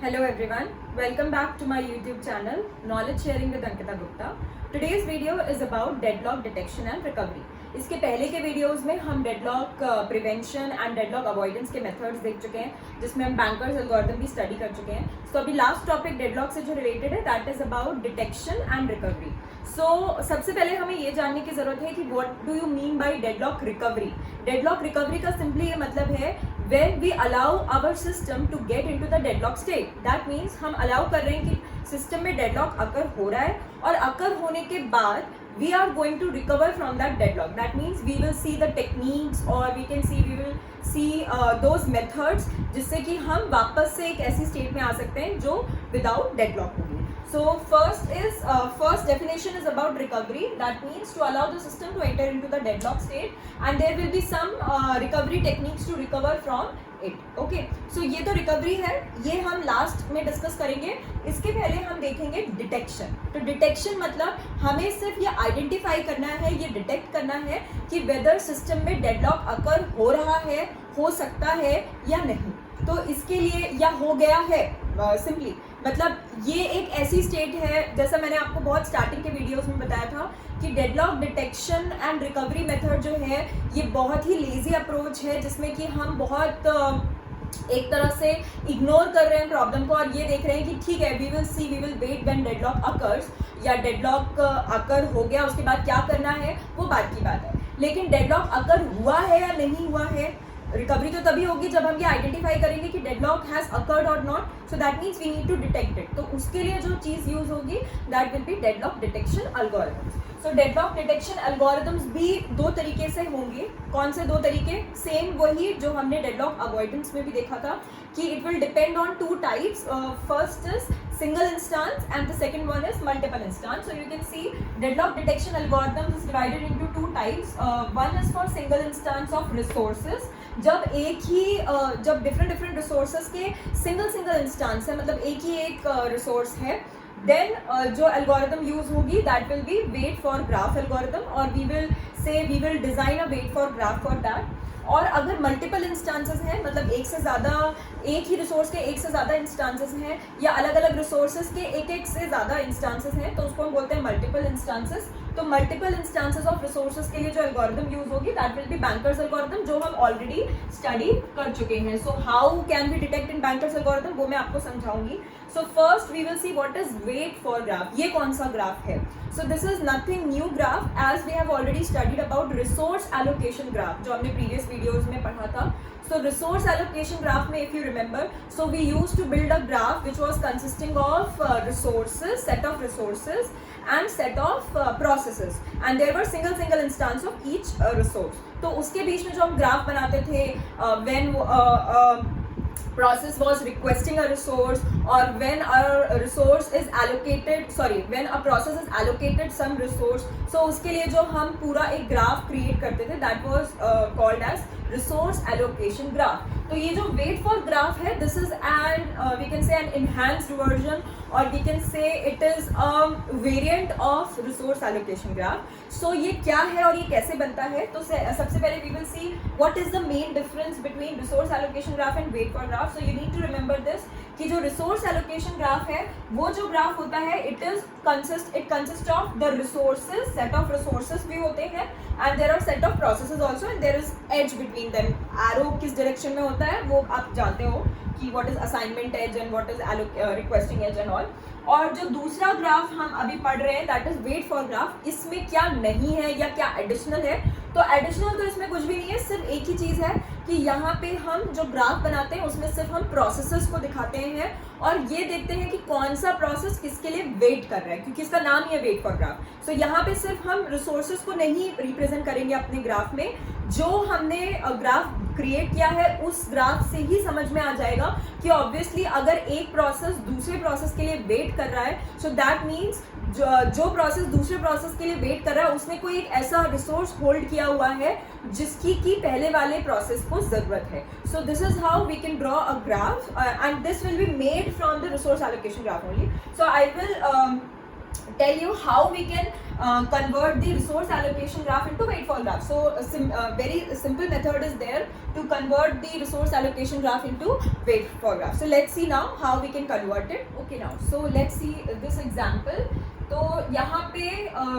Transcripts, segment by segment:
Hello everyone, welcome back to my YouTube channel Knowledge Sharing with Ankita Gupta. Today's video is about deadlock detection and recovery. इसके पहले के videos में हम deadlock prevention and deadlock avoidance के methods देख चुके हैं, जिसमें हम बैंकर्स एल्गोरिथम भी स्टडी कर चुके हैं. तो अभी लास्ट टॉपिक डेडलॉक से जो रिलेटेड है that is about detection and recovery. So सबसे पहले हमें ये जानने की जरूरत है कि what do you mean by deadlock recovery. Deadlock recovery का सिंपली ये मतलब है when we allow our system to get into the deadlock state. That means हम allow कर रहे हैं कि सिस्टम में डेडलॉक अकर हो रहा है और अकर होने के बाद we are going to recover from that deadlock. That means we will see the techniques or we will see those methods जिससे कि हम वापस से एक ऐसी स्टेट में आ सकते हैं जो without deadlock होगी. So first definition is about recovery. That means to allow the system to enter into the deadlock state and there will be some recovery techniques to recover from it. Okay, so ये तो recovery है, ये हम last में discuss करेंगे. इसके पहले हम देखेंगे डिटेक्शन. तो डिटेक्शन मतलब हमें सिर्फ ये आइडेंटिफाई करना है, ये डिटेक्ट करना है कि वेदर सिस्टम में डेडलॉक अकर हो रहा है, हो सकता है या नहीं. तो इसके लिए या हो गया है सिंपली मतलब ये एक ऐसी स्टेट है, जैसा मैंने आपको बहुत स्टार्टिंग के वीडियोस में बताया था कि deadlock detection and recovery method जो है ये बहुत ही लेजी अप्रोच है, जिसमें कि हम बहुत एक तरह से इग्नोर कर रहे हैं प्रॉब्लम को और ये देख रहे हैं कि ठीक है we will wait when deadlock occurs या डेडलॉक अकर हो गया उसके बाद क्या करना है वो बात की बात है. लेकिन डेडलॉक अकर हुआ है या नहीं हुआ है, रिकवरी तो तभी होगी जब हम ये आइडेंटिफाई करेंगे कि डेडलॉक हैज अकर्ड और not. So that means we need to detect it. तो उसके लिए जो चीज़ यूज होगी that will be deadlock detection algorithms. So deadlock detection algorithms भी दो तरीके से होंगे. कौन से दो तरीके? सेम वही जो हमने डेडलॉक अवॉइडेंस में भी देखा था कि it will depend on two types. First is single instance and the second one is multiple instance. So you can see deadlock detection algorithm is divided into two types. One is for single instance of resources. जब different resources के single instance है, मतलब एक ही एक resource है, then जो algorithm use होगी that will be wait for graph algorithm और we will design a wait for graph for that. और अगर मल्टीपल इंस्टांसेस हैं मतलब एक ही रिसोर्स के एक से ज़्यादा इंस्टांसेस हैं या अलग अलग रिसोर्सेज के एक से ज़्यादा इंस्टांसेस हैं तो उसको हम बोलते हैं मल्टीपल इंस्टांसेस. तो मल्टीपल इंस्टांसेस ऑफ रिसोर्सेज के लिए जो एल्गोरिथम यूज होगी that will be banker's algorithm, जो हम ऑलरेडी स्टडी कर चुके हैं. So how can we detect in banker's algorithm वो मैं आपको समझाऊंगी. So first we will see what is wait for graph. ये कौन सा ग्राफ है? So this is nothing new graph as we have already studied about resource allocation graph जो हमने प्रीवियस वीडियोज में पढ़ा था. So resource allocation graph में if you remember, so we used to build a graph which was consisting of set of resources and set of processes and there were single instance of each resource. तो उसके बीच में जो हम graph बनाते थे when process was requesting a resource or when when a process is allocated some resource, so उसके लिए जो हम पूरा एक ग्राफ क्रिएट करते थे that was called as resource allocation graph. तो ये जो wait for graph है this is we can say an enhanced version or we can say it is a variant of resource allocation graph. So ये क्या है और ये कैसे बनता है? तो सबसे पहले we will see what is the main difference between resource allocation graph and wait for graph. So you need to remember this कि जो resource allocation graph है वो जो ग्राफ होता है it consists of the resources, set of resources भी होते हैं and there are set of processes also and there is edge between them. arrow किस डायरेक्शन में होता है वो आप जानते हो कि what is assignment edge and what is requesting edge and all. और जो दूसरा ग्राफ हम अभी पढ़ रहे हैं that is wait for graph, इसमें क्या नहीं है या क्या एडिशनल है? तो एडिशनल तो इसमें कुछ भी नहीं है, सिर्फ एक ही चीज़ है कि यहाँ पे हम जो ग्राफ बनाते हैं उसमें सिर्फ हम प्रोसेसेस को दिखाते हैं और ये देखते हैं कि कौन सा प्रोसेस किसके लिए वेट कर रहा है, क्योंकि इसका नाम ही है वेट फॉर ग्राफ. सो यहाँ पे सिर्फ हम रिसोर्सेज को नहीं रिप्रेजेंट करेंगे अपने ग्राफ में, जो हमने ग्राफ क्रिएट किया है उस ग्राफ से ही समझ में आ जाएगा कि ऑब्वियसली अगर एक प्रोसेस दूसरे प्रोसेस के लिए वेट कर रहा है सो दैट मीन्स जो प्रोसेस दूसरे प्रोसेस के लिए वेट कर रहा है उसने कोई एक ऐसा रिसोर्स होल्ड किया हुआ है जिसकी की पहले वाले प्रोसेस को जरूरत है. So this is how we can draw a graph and this will be made from the resource allocation graph only. So I will tell you how we can convert the resource allocation graph into waitfall graph. So very simple method is there to convert the resource allocation graph into waitfall graph. So let's see now how we can convert it. Okay, now so let's see this example. तो यहाँ पे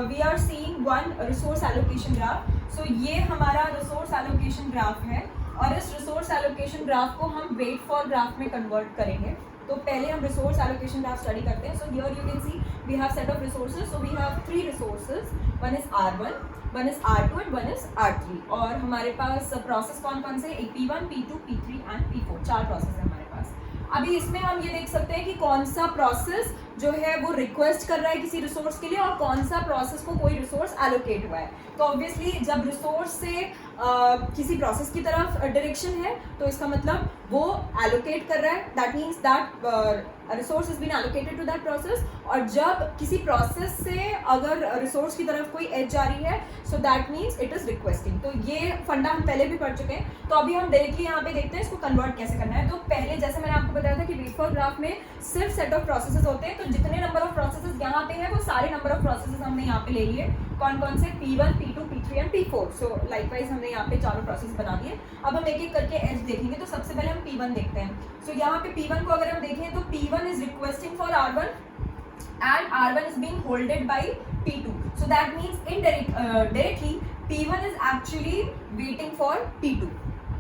we are seeing one resource allocation graph. So ये हमारा resource allocation graph है और इस resource allocation graph को हम waitfall graph में convert करेंगे. तो पहले हम रिसोर्स एलोकेशन ग्राफ स्टडी करते हैं. So here you can see we have set of resources. So we have 3 resources. One is R1, one is R2 and one is R3. और हमारे पास process कौन कौन से, एक P1, P2, P3 and P4, 4 process है हमारे पास. अभी इसमें हम ये देख सकते हैं कि कौन सा प्रोसेस जो है वो रिक्वेस्ट कर रहा है किसी रिसोर्स के लिए और कौन सा प्रोसेस को कोई रिसोर्स एलोकेट हुआ है. तो ऑब्वियसली जब रिसोर्स से किसी प्रोसेस की तरफ डायरेक्शन है तो इसका मतलब वो एलोकेट कर रहा है. That means that resource is been allocated to that process. और जब किसी प्रोसेस से अगर रिसोर्स की तरफ कोई एज जा रही है so that means it is requesting. तो ये फंडा हम पहले भी पढ़ चुके हैं. तो अभी हम डायरेक्टली यहाँ पे देखते हैं इसको कन्वर्ट कैसे करना है. तो पहले जैसे मैंने आपको बताया था कि वेटफॉल ग्राफ में सिर्फ सेट ऑफ प्रोसेसेस होते हैं. तो जितने नंबर ऑफ प्रोसेसेस यहाँ पे है वो सारे नंबर ऑफ प्रोसेसेस हमने यहाँ पे ले लिए. कौन कौन से, P1, P2, P3 and P4. So likewise हमने यहाँ पे चारों प्रोसेस बना दिए. अब हम एक एक करके एज देखेंगे. तो सबसे पहले हम P1 देखते हैं. सो यहाँ पे P1 को अगर हम देखें तो P1 is requesting for R1 and R1 is being holded by P2. So that means directly P1 is actually waiting for P2,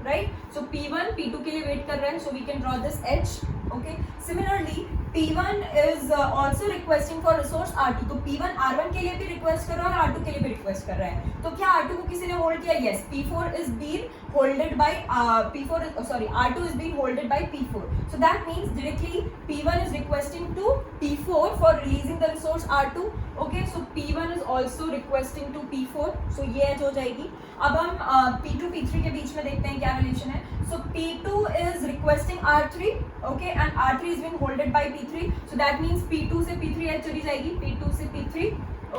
right? So P1 P2 के लिए wait कर रहा है. So we can draw this H. Okay. Similarly P1 is also requesting for resource R2. तो P1 R1 के लिए भी request कर रहा है और R2 के लिए भी request कर रहा है. तो क्या R2 को किसी ने hold किया? Yes. P4 is being holded by R2 is being holded by P4. So that means directly P1 is requesting to P4 for releasing the resource R2. Okay. So P1 is also requesting to P4. So ये as हो जाएगी. अब हम P2 P3 के बीच में देखते हैं क्या रिलेशन है. So P2 is requesting R3, okay, and R3 is being holded by P3. So that means P2 से P3 एज चली जाएगी. P2 से P3,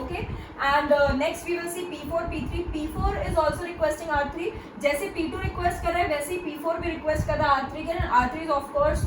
okay. And next we will see P4 P3. P4 is also requesting R3. जैसे P2 request कर रहा है वैसे ही P4 भी request कर रहा है R3 के. R3 is of course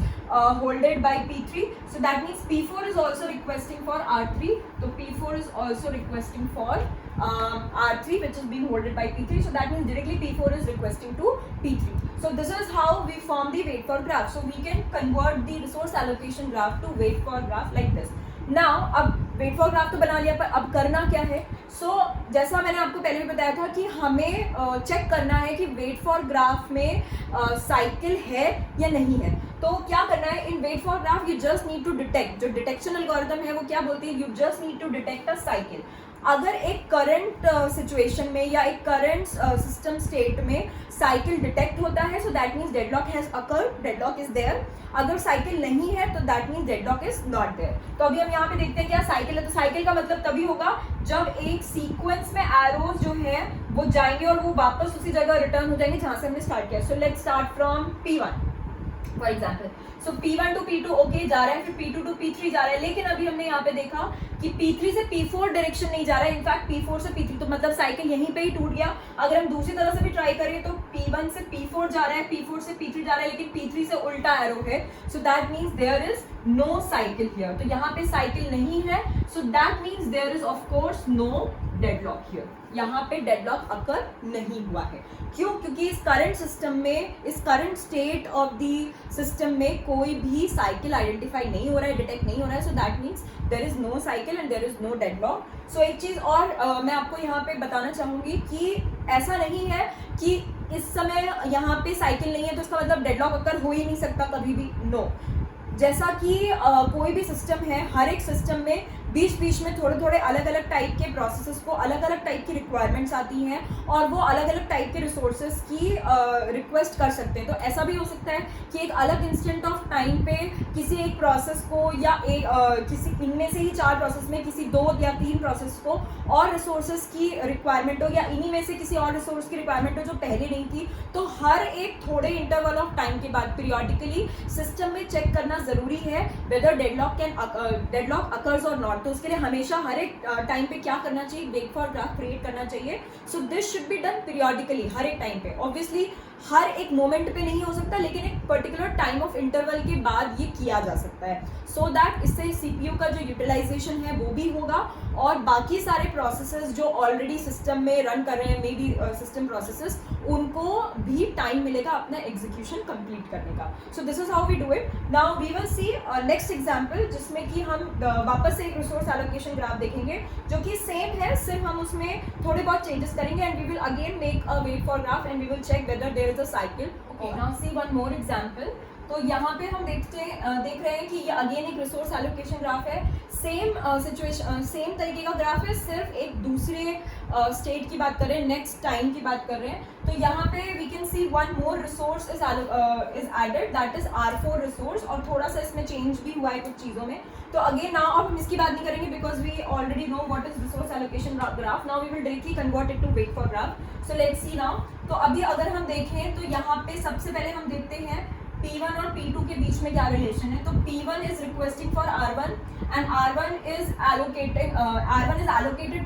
holded by P3. So that means P4 is also requesting for R3. So P4 is also requesting for R3 which is being holded by P3. So that means directly P4 is requesting to P3. So this is how we form the wait for graph. So we can convert the resource allocation graph to wait for graph like this. Now अब wait for graph तो बना लिया, पर अब करना क्या है. So जैसा मैंने आपको पहले भी बताया था कि हमें चेक करना है कि वेट फॉर ग्राफ में साइकिल है या नहीं है. तो क्या करना है, in wait for graph you just need to detect, जो डिटेक्शन एल्गोरिथम है वो क्या बोलती है, you just need to detect a cycle. अगर एक करंट सिचुएशन में या एक करंट सिस्टम स्टेट में साइकिल डिटेक्ट होता है so that means deadlock has occurred, deadlock is there. अगर साइकिल नहीं है तो that means deadlock is not there. तो अभी हम यहाँ पे देखते हैं क्या साइकिल है. तो साइकिल का मतलब तभी होगा जब एक सीक्वेंस में एरोज जो है वो जाएंगे और वो वापस उसी जगह रिटर्न हो जाएंगे जहाँ से हमने स्टार्ट किया. So let's start from P1 for example. So P1 to P2 okay जा रहा है, फिर P2 टू P3 जा रहा है. लेकिन अभी हमने यहाँ पे देखा कि P3 से P4 डायरेक्शन नहीं जा रहा है. इनफैक्ट P4 से P3, तो मतलब साइकिल यहीं पे ही टूट गया. अगर हम दूसरी तरह से भी ट्राई करें तो P1 से P4 जा रहा है, P4 से P3 जा रहा है, लेकिन P3 से उल्टा एरो है. So that means there is no cycle here. तो यहाँ पे साइकिल नहीं है. So that means there is of course no deadlock here. यहाँ पे डेडलॉक अकर नहीं हुआ है. क्यों? क्योंकि इस करंट सिस्टम में, इस current state of the system में कोई भी साइकिल आइडेंटिफाई नहीं हो रहा है, डिटेक्ट नहीं हो रहा है. So that means there is no cycle and there is no deadlock. So एक चीज़ और मैं आपको यहाँ पे बताना चाहूँगी कि ऐसा नहीं है कि इस समय यहाँ पे साइकिल नहीं है तो इसका मतलब डेडलॉक अकर हो ही नहीं सकता कभी भी. नो. जैसा कि कोई भी सिस्टम है, हर एक सिस्टम में बीच बीच में थोड़े थोड़े अलग अलग टाइप के प्रोसेसेस को अलग अलग टाइप की रिक्वायरमेंट्स आती हैं और वो अलग अलग टाइप के रिसोर्सेज की रिक्वेस्ट कर सकते हैं. तो ऐसा भी हो सकता है कि एक अलग इंस्टेंट ऑफ टाइम पे किसी एक प्रोसेस को या एक किसी इनमें से ही 4 प्रोसेस में किसी 2 या 3 प्रोसेस को और रिसोर्सेज की रिक्वायरमेंट हो या इन्हीं में से किसी और रिसोर्स की रिक्वायरमेंट हो जो पहले नहीं थी. तो हर एक थोड़े इंटरवल ऑफ टाइम के बाद पीरियोडिकली सिस्टम में चेक करना ज़रूरी है वेदर डेडलॉक अकर्स और नॉट. तो उसके लिए हमेशा हर एक टाइम पे क्या करना चाहिए, वेट फॉर ग्राफ क्रिएट करना चाहिए. So this should be done periodically, हर एक टाइम पे. ऑब्वियसली हर एक मोमेंट पे नहीं हो सकता, लेकिन एक पर्टिकुलर टाइम ऑफ इंटरवल के बाद ये किया जा सकता है, सो दैट इससे सीपीयू का जो यूटिलाइजेशन है वो भी होगा और बाकी सारे प्रोसेसेस जो ऑलरेडी सिस्टम में रन कर रहे हैं, मे बी सिस्टम प्रोसेसेस, उनको भी टाइम मिलेगा अपना एग्जीक्यूशन कंप्लीट करने का. So this is how we do it. Now we will see next example, जिसमें कि हम वापस से एक रिसोर्स एलोकेशन ग्राफ देखेंगे जो कि सेम है, सिर्फ हम उसमें थोड़े बहुत चेंजेस करेंगे and we will again make a wait for graph and we will check whether there is a cycle. Okay, now see one more example. तो यहाँ पे हम देख रहे हैं कि ये अगेन एक रिसोर्स एलोकेशन ग्राफ है. सेम सिचुएशन, सेम तरीके का ग्राफ है, सिर्फ एक दूसरे स्टेट की बात कर रहे हैं, नेक्स्ट टाइम की बात कर रहे हैं. तो यहाँ पे we can see one more resource is added, that is R4 resource, और थोड़ा सा इसमें चेंज भी हुआ है कुछ चीज़ों में. तो अगेन नाउ अब हम इसकी बात नहीं करेंगे because we already know what is resource allocation graph. Now we will directly convert it to wait for graph. So let's see now. तो अभी अगर हम देखें तो यहाँ पे सबसे पहले हम देखते हैं P1 और P2 के बीच में क्या रिलेशन है. तो P1 is requesting for R1 and R1 is allocated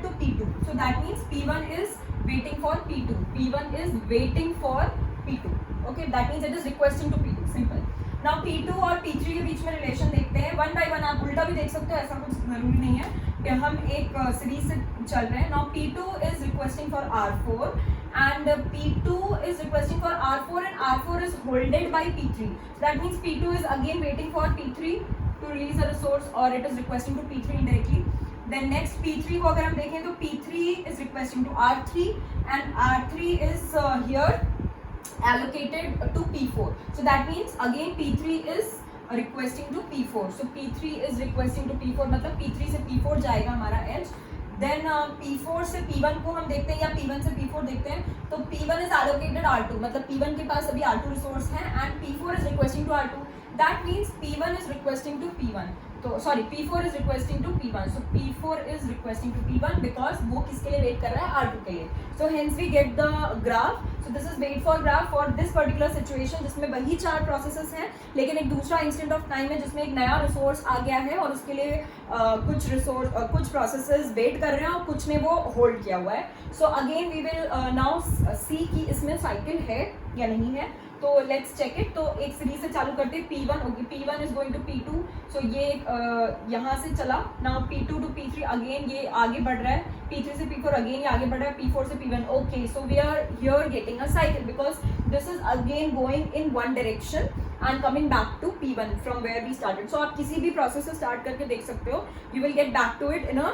to P2. So that means P1 is waiting for P2. P1 is waiting for P2. Okay, that means it is requesting to P2. Simple. Now P2 और P3 के बीच में relation देखते हैं. One by one आप उल्टा भी देख सकते हो, ऐसा कुछ जरूरी नहीं है कि हम एक सीरीज से चल रहे हैं. Now P2 is requesting for R4 and P2 is requesting for R4 and R4 is holded by P3. So that means P2 is again waiting for P3 to release a resource or it is requesting to P3 indirectly. Then next P3 को अगर हम देखें तो P3 is requesting to R3 and R3 is here allocated to P4. So that means again P3 is requesting to P4. So P3 is requesting to P4, मतलब P3 से P4 जाएगा हमारा edge. Then P4 से P1 को हम देखते हैं या P1 से P4 देखते हैं. तो P1 इज एलोकेटेड R2, मतलब P1 के पास अभी R2 रिसोर्स है and P4 is requesting to R2. That means P1 is requesting to P1. तो sorry, P4 is requesting to P1. So P4 is requesting to P1 because वो किसके लिए wait कर रहा है, R2 के लिए. So hence we get the graph. So this is wait for graph for this particular situation, जिसमें वही 4 प्रोसेसेस हैं लेकिन एक दूसरा इंस्टेंट ऑफ टाइम है जिसमें एक नया रिसोर्स आ गया है और उसके लिए कुछ प्रोसेसेस वेट कर रहे हैं और कुछ ने वो होल्ड किया हुआ है. So again we will now see कि इसमें साइकिल है या नहीं है. तो लेट्स चेक इट. तो एक सीरीज से चालू करते हैं. P1 होगी, P1 is going to P2. सो ये यहाँ से चला. Now P2 to P3 again ये आगे बढ़ रहा है. P3 से P4 अगेन ये आगे बढ़ रहा है. P4 से P1. Okay, so we are here getting a cycle because this is again going in one direction and coming back to P1 from where we started. So आप किसी भी प्रोसेस से स्टार्ट करके देख सकते हो. You will get back to it in a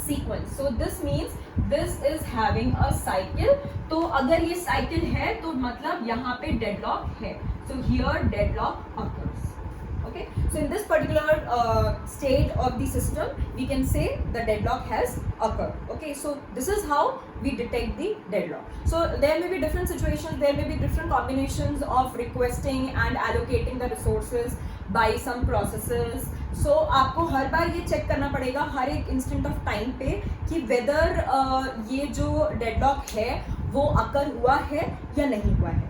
sequence. So this means this is having a cycle. तो अगर ये साइकिल है तो मतलब यहाँ पे डेडलॉक है. So here deadlock occurs. Okay. So in this particular state of the system, we can say the deadlock has occurred. Okay. So this is how we detect the deadlock. So there may be different situations, there may be different combinations of requesting and allocating the resources by some processes. So आपको हर बार ये check करना पड़ेगा हर एक instant of time पे कि weather ये जो deadlock है वो अकर हुआ है या नहीं हुआ है.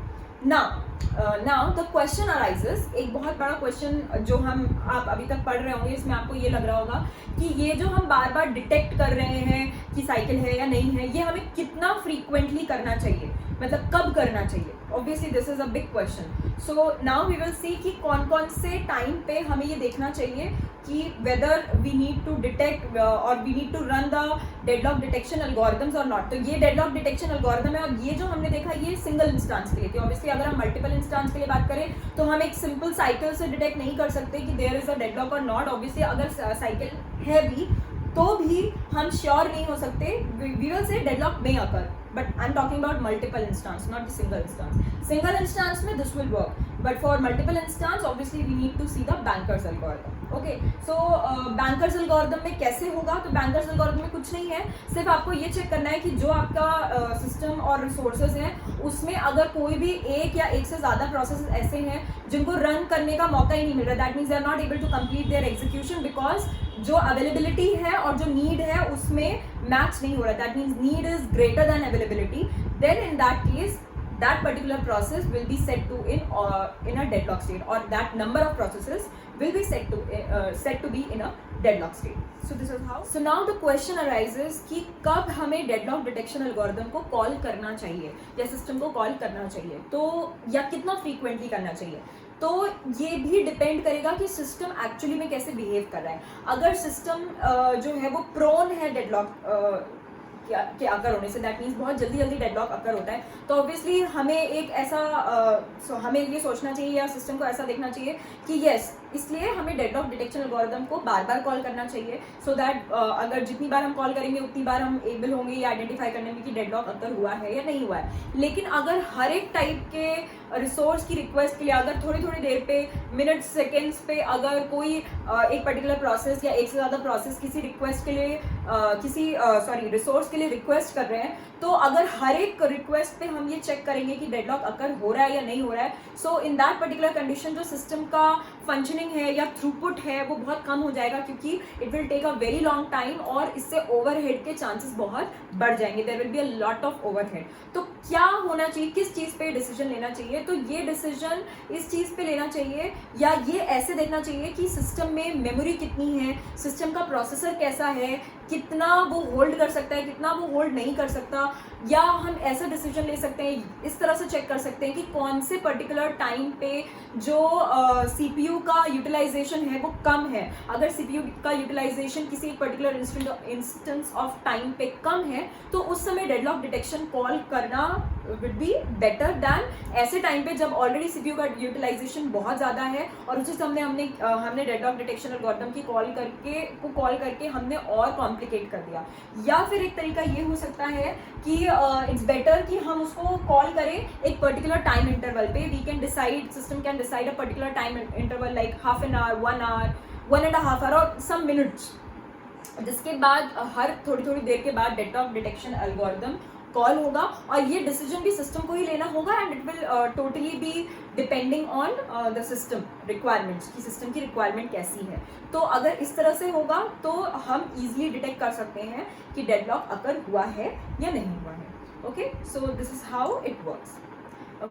Now the question arises. एक बहुत बड़ा क्वेश्चन जो आप अभी तक पढ़ रहे होंगे, इसमें आपको ये लग रहा होगा कि ये जो हम बार बार डिटेक्ट कर रहे हैं कि साइकिल है या नहीं है, ये हमें कितना फ्रीक्वेंटली करना चाहिए, मतलब कब करना चाहिए. Obviously this is a big question. So now we will see कि कौन कौन से टाइम पे हमें ये देखना चाहिए कि whether we need to detect और we need to run the deadlock detection algorithms और नॉट. तो ये डेडलॉक डिटेक्शन एल्गोरिथम है और ये जो हमने देखा ये सिंगल इंस्टांस के लिए थी. ऑब्वियसली अगर हम मल्टीपल इंस्टांस के लिए बात करें तो हम एक सिंपल साइकिल से डिटेक्ट नहीं कर सकते कि देयर इज अ डेडलॉक और नॉट. ऑब्वियसली अगर साइकिल है भी तो भी हम श्योर नहीं हो सकते. We will say deadlock may occur, but I'm talking about multiple instance, not the single instance. Single instance में this will work, but for multiple instance obviously we need to see the Banker's algorithm. Okay, so Banker's algorithm में कैसे होगा? तो Banker's algorithm में कुछ नहीं है, सिर्फ आपको ये चेक करना है कि जो आपका सिस्टम और रिसोर्सेज हैं उसमें अगर कोई भी एक या एक से ज़्यादा प्रोसेस ऐसे हैं जिनको रन करने का मौका ही नहीं मिल रहा, that means they are not able to complete their execution because जो अवेलेबिलिटी है और जो नीड है उसमें मैच नहीं हो रहा. That means need is greater than availability. Then in that case that particular process will be set to in a deadlock state or that number of processes will be said to be in a deadlock state. So this is how. So now the question arises कि कब हमें deadlock detection algorithm को call करना चाहिए या system को call करना चाहिए, तो या कितना फ्रीक्वेंटली करना चाहिए. तो ये भी डिपेंड करेगा कि सिस्टम एक्चुअली में कैसे बिहेव कर रहा है. अगर सिस्टम जो है वो प्रोन है डेडलॉक के अकर होने से, दैट मीन्स बहुत जल्दी जल्दी डेडलॉक अकर होता है, तो ऑब्वियसली हमें एक ऐसा हमें ये सोचना चाहिए या सिस्टम को ऐसा देखना चाहिए कि यस, इसलिए हमें डेडलॉक डिटेक्शन एल्गोरिथम को बार बार कॉल करना चाहिए, सो दैट अगर जितनी बार हम कॉल करेंगे उतनी बार हम एबल होंगे ये आइडेंटिफाई करने में कि डेडलॉक अकर हुआ है या नहीं हुआ है. लेकिन अगर हर एक टाइप के रिसोर्स की रिक्वेस्ट के लिए अगर थोड़ी थोड़ी देर पे, मिनट सेकेंड्स पे अगर कोई एक पर्टिकुलर प्रोसेस या एक से ज़्यादा प्रोसेस किसी रिक्वेस्ट के लिए रिसोर्स के लिए रिक्वेस्ट कर रहे हैं, तो अगर हर एक रिक्वेस्ट पे हम ये चेक करेंगे कि डेडलॉक अकर हो रहा है या नहीं हो रहा है, सो इन दैट पर्टिकुलर कंडीशन जो सिस्टम का फंक्शनिंग है या थ्रूपुट है वो बहुत कम हो जाएगा, क्योंकि it will take a very long time और इससे ओवरहेड के चांसेस बहुत बढ़ जाएंगे. There will be a lot of overhead. तो क्या होना चाहिए, किस चीज़ पे डिसीजन लेना चाहिए, तो ये डिसीजन इस चीज़ पे लेना चाहिए या ये ऐसे देखना चाहिए कि सिस्टम में मेमोरी कितनी है, सिस्टम का प्रोसेसर कैसा है, कितना वो होल्ड कर सकता है, कितना वो होल्ड नहीं कर सकता. या हम ऐसा डिसीजन ले सकते हैं, इस तरह से चेक कर सकते हैं कि कौन से पर्टिकुलर टाइम पे जो CPU का यूटिलाइजेशन है वो कम है. अगर CPU का यूटिलाइजेशन किसी एक पर्टिकुलर इंस्टेंस ऑफ टाइम पे कम है, तो उस समय डेडलॉक डिटेक्शन कॉल करना विल बी बेटर दैन ऐसे टाइम पे जब ऑलरेडी CPU का यूटिलाइजेशन बहुत ज़्यादा है और उसी समय हमने डेडलॉक डिटेक्शन एल्गोरिथम की कॉल करके हमने और कॉम्प्लिकेट कर दिया. या फिर एक तरीका ये हो सकता है कि इट्स बेटर कि हम उसको कॉल करें एक पर्टिकुलर टाइम इंटरवल पे. We can decide, system can decide a particular time interval like half an hour, 1 hour, 1.5 hour और सम मिनट्स, जिसके बाद हर थोड़ी थोड़ी देर के बाद डेडलॉक डिटेक्शन एल्गोरिथम कॉल होगा. और ये डिसीजन भी सिस्टम को ही लेना होगा and it will totally be depending on the system requirements, कि सिस्टम की रिक्वायरमेंट कैसी है. तो अगर इस तरह से होगा तो हम इजीली डिटेक्ट कर सकते हैं कि डेडलॉक अकर हुआ है या नहीं हुआ है. Okay, so this is how it works.